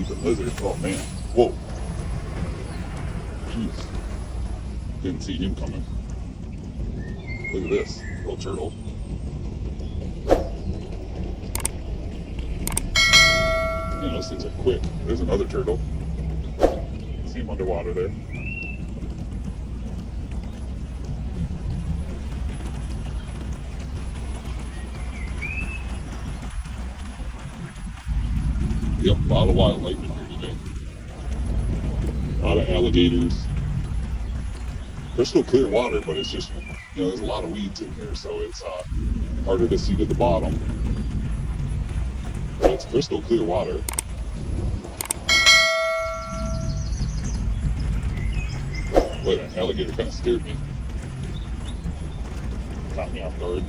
Stupid lizard. Oh man. Whoa. Jeez. Didn't see him coming. Look at this. Little turtle. Man, those things are quick. There's another turtle. See him underwater there. Yep, a lot of wildlife in here today. A lot of alligators. Crystal clear water, but it's just, there's a lot of weeds in here, so it's harder to see to the bottom. But it's crystal clear water. Boy, that alligator kind of scared me. Caught me off guard.